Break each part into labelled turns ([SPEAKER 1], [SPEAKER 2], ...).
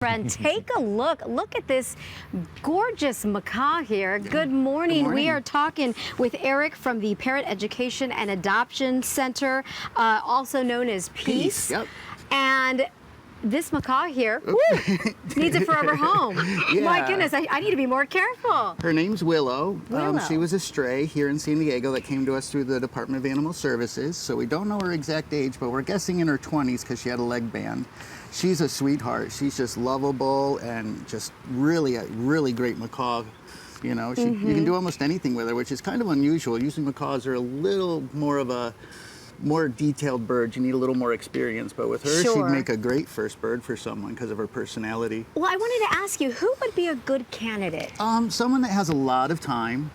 [SPEAKER 1] friend, take a look. Look at this gorgeous macaw here. Good morning. We are talking with Eric from the Parrot Education and Adoption Center, also known as PEAC.
[SPEAKER 2] Yep.
[SPEAKER 1] And this macaw here needs a forever home.
[SPEAKER 2] Yeah.
[SPEAKER 1] My goodness, I need to be more careful.
[SPEAKER 2] Her name's Willow.
[SPEAKER 1] Willow.
[SPEAKER 2] She was a stray here in San Diego that came to us through the Department of Animal Services. So we don't know her exact age, but we're guessing in her 20s because she had a leg band. She's a sweetheart. She's just lovable and just really a really great macaw. You know, you can do almost anything with her, which is kind of unusual. Usually macaws are a little more of a more detailed bird. You need a little more experience, but with her, she'd make a great first bird for someone because of her personality.
[SPEAKER 1] Well, I wanted to ask you, who would be a good candidate?
[SPEAKER 2] Someone that has a lot of time,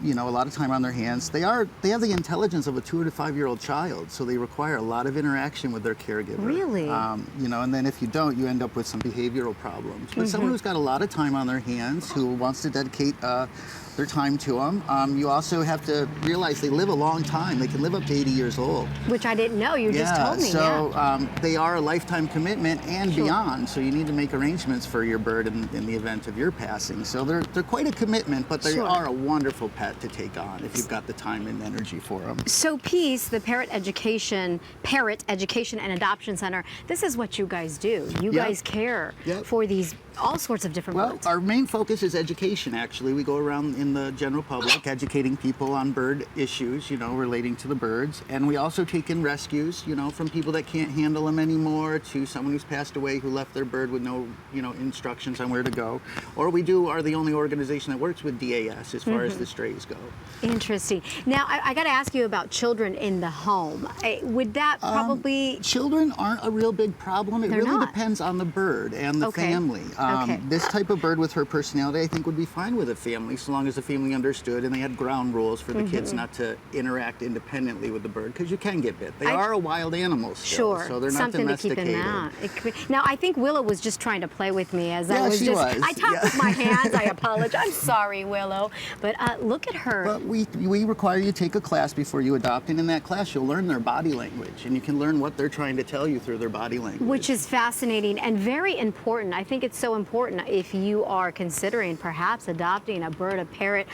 [SPEAKER 2] you know, a lot of time on their hands. They have the intelligence of a 2 to 5 year old child, so they require a lot of interaction with their caregiver.
[SPEAKER 1] Really?
[SPEAKER 2] You know, and then if you don't, you end up with some behavioral problems. But someone who's got a lot of time on their hands, who wants to dedicate their time to them. You also have to realize they live a long time. They can live up to 80 years old.
[SPEAKER 1] Which I didn't know. You just told me.
[SPEAKER 2] So they are a lifetime commitment and beyond. So you need to make arrangements for your bird in the event of your passing. So they're quite a commitment, but they are a wonderful pet to take on if you've got the time and energy for them.
[SPEAKER 1] So PEAC, the Parrot Education and Adoption Center, this is what you guys do. You guys care for these all sorts of different birds.
[SPEAKER 2] Our main focus is education, actually. We go around in the general public educating people on bird issues, you know, relating to the birds. And we also take in rescues, you know, from people that can't handle them anymore to someone who's passed away who left their bird with no, you know, instructions on where to go. Or we are the only organization that works with DAS as far as the strays go.
[SPEAKER 1] Interesting. Now, I got to ask you about children in the home. Would that probably...
[SPEAKER 2] Children aren't a real big problem. It really depends on the bird and the family. This type of bird with her personality, I think, would be fine with a family, so long as the family understood and they had ground rules for the kids not to interact independently with the bird, because you can get bit. They are a wild animal still, so they're not
[SPEAKER 1] something
[SPEAKER 2] domesticated.
[SPEAKER 1] To keep in mind. Now, I think Willow was just trying to play with me as I was
[SPEAKER 2] she was.
[SPEAKER 1] I talked with my hands. I apologize. I'm sorry, Willow. But look at her.
[SPEAKER 2] But we require you to take a class before you adopt, and in that class you'll learn their body language, and you can learn what they're trying to tell you through their body language.
[SPEAKER 1] Which is fascinating and very important. I think it's so important if you are considering perhaps adopting a bird, a parrot.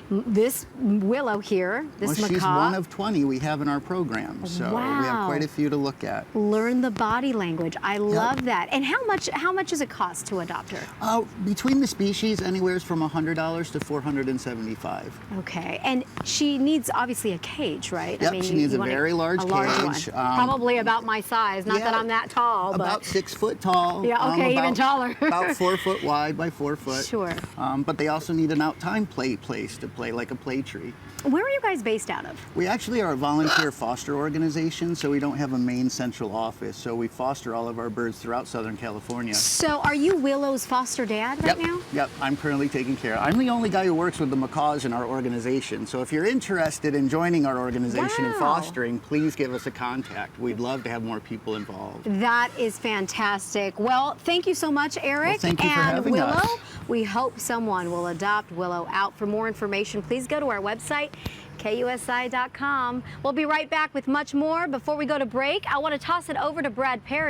[SPEAKER 1] This Willow here, this macaw.
[SPEAKER 2] She's one of 20 we have in our program, so we have quite a few to look at.
[SPEAKER 1] Learn the body language. I love that. And how much does it cost to adopt her?
[SPEAKER 2] Between the species, anywhere from $100 to $475.
[SPEAKER 1] Okay, and she needs obviously a cage, right?
[SPEAKER 2] Yep,
[SPEAKER 1] I mean,
[SPEAKER 2] she needs a very large cage.
[SPEAKER 1] Probably about my size. Not that I'm that tall,
[SPEAKER 2] about
[SPEAKER 1] but
[SPEAKER 2] 6 foot tall.
[SPEAKER 1] Yeah, okay, even taller.
[SPEAKER 2] About 4 foot wide by 4 foot.
[SPEAKER 1] Sure.
[SPEAKER 2] But they also need an out-time place to play, like a play tree.
[SPEAKER 1] Where are you guys based out of?
[SPEAKER 2] We actually are a volunteer foster organization, so we don't have a main central office. So we foster all of our birds throughout Southern California.
[SPEAKER 1] So are you Willow's foster dad right now?
[SPEAKER 2] Yep, I'm currently taking care of. I'm the only guy who works with the macaws in our organization. So if you're interested in joining our organization and fostering, please give us a contact. We'd love to have more people involved.
[SPEAKER 1] That is fantastic. Well, thank you so much, Eric.
[SPEAKER 2] Well, thank you for having
[SPEAKER 1] Willow.
[SPEAKER 2] us.
[SPEAKER 1] We hope someone will adopt Willow out. For more information, please go to our website, KUSI.com. We'll be right back with much more. Before we go to break, I want to toss it over to Brad Perry.